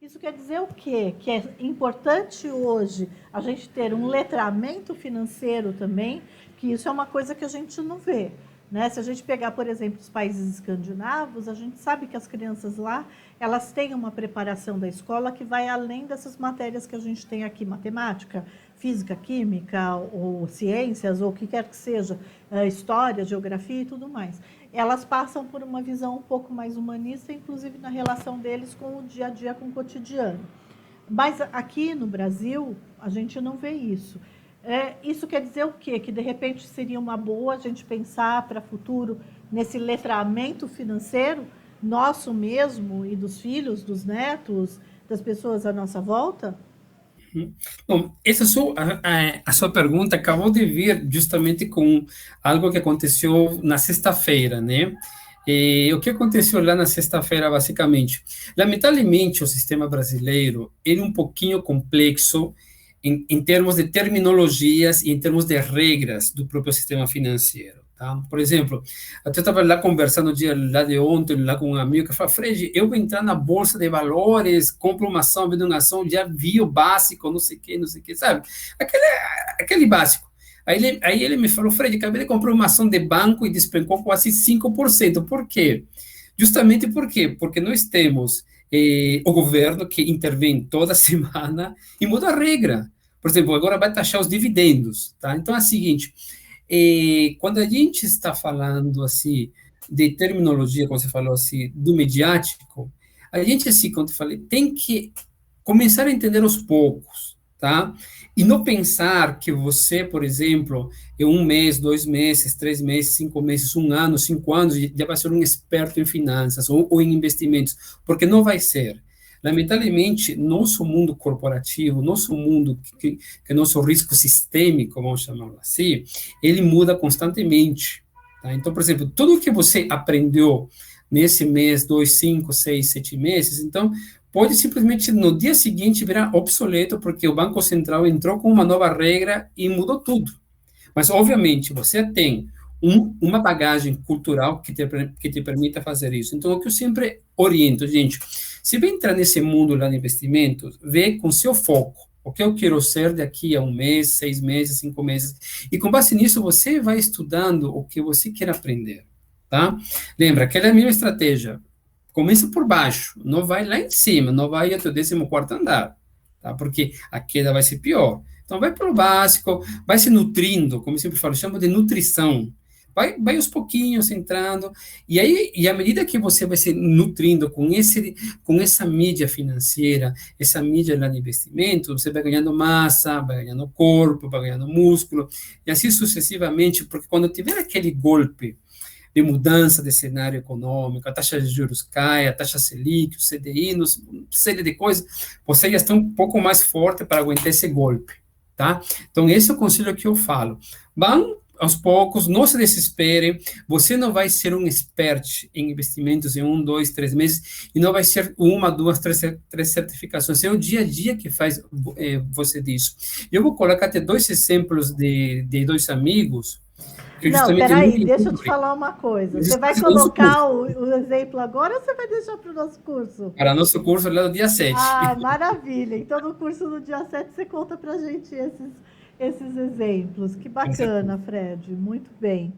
Isso quer dizer o quê? Que é importante hoje a gente ter um letramento financeiro também, que isso é uma coisa que a gente não vê. Né? Se a gente pegar, por exemplo, os países escandinavos, a gente sabe que as crianças lá, elas têm uma preparação da escola que vai além dessas matérias que a gente tem aqui, matemática, física, química, ou ciências, ou o que quer que seja, história, geografia e tudo mais. Elas passam por uma visão um pouco mais humanista, inclusive na relação deles com o dia a dia, com o cotidiano. Mas aqui no Brasil, a gente não vê isso. Isso quer dizer o quê? Que, de repente, seria uma boa a gente pensar para o futuro nesse letramento financeiro, nosso mesmo e dos filhos, dos netos, das pessoas à nossa volta? Bom, a sua pergunta acabou de vir justamente com algo que aconteceu na sexta-feira, né? E o que aconteceu lá na sexta-feira, basicamente? Lamentavelmente, o sistema brasileiro é um pouquinho complexo em termos de terminologias e em termos de regras do próprio sistema financeiro. Tá? Por exemplo, eu estava lá conversando dia lá de ontem, lá com um amigo, que falou, Fred, eu vou entrar na bolsa de valores, compro uma ação, vendo uma ação, já vi o básico, não sei o que, sabe? Aquele, aquele básico. Aí ele me falou, Fred, acabei de comprar uma ação de banco e despencou quase 5%. Por quê? Justamente por quê? Porque nós temos o governo que intervém toda semana e muda a regra. Por exemplo, agora vai taxar os dividendos, tá? Então é o seguinte, quando a gente está falando assim de terminologia, como você falou assim, do mediático, a gente assim, quando eu falei, tem que começar a entender aos poucos, tá? E não pensar que você, por exemplo, em um mês, 2 meses, 3 meses, 5 meses, um ano, 5 anos, já vai ser um experto em finanças ou em investimentos, porque não vai ser. Lamentavelmente, nosso mundo corporativo, nosso mundo que nosso risco sistêmico, vamos chamar assim, ele muda constantemente. Tá? Então, por exemplo, tudo que você aprendeu nesse mês, 2, 5, 6, 7 meses, então pode simplesmente no dia seguinte virar obsoleto, porque o Banco Central entrou com uma nova regra e mudou tudo. Mas, obviamente, você tem uma bagagem cultural que te permita fazer isso. Então, o que eu sempre oriento, gente, se vai entrar nesse mundo lá de investimentos, vê com seu foco. O que eu quero ser daqui a um mês, 6 meses, 5 meses. E com base nisso, você vai estudando o que você quer aprender. Tá? Lembra, aquela é a minha estratégia. Começa por baixo, não vai lá em cima, não vai até o 14º andar, tá? Porque a queda vai ser pior. Então, vai pelo básico, vai se nutrindo, como eu sempre falo, chamo de nutrição. Vai aos pouquinhos entrando, e aí, e à medida que você vai se nutrindo com essa mídia financeira, essa mídia lá de investimento, você vai ganhando massa, vai ganhando corpo, vai ganhando músculo, e assim sucessivamente, porque quando tiver aquele golpe de mudança de cenário econômico, a taxa de juros cai, a taxa Selic, o CDI, uma série de coisas, você já está um pouco mais forte para aguentar esse golpe, tá? Então, esse é o conselho que eu falo. Vão aos poucos, não se desesperem, você não vai ser um expert em investimentos em 1, 2, 3 meses, e não vai ser uma, duas, três certificações, é o dia a dia que faz você disso. Eu vou colocar até 2 exemplos de 2 amigos, que Não, justamente nunca peraí, deixa eu te falar uma coisa. Você vai colocar o exemplo agora ou você vai deixar para o nosso curso? para nosso curso lá no dia 7. Ah, maravilha. Então, no curso do dia 7, você conta para a gente esses exemplos. Que Com certeza. bacana, Fred. Muito bem.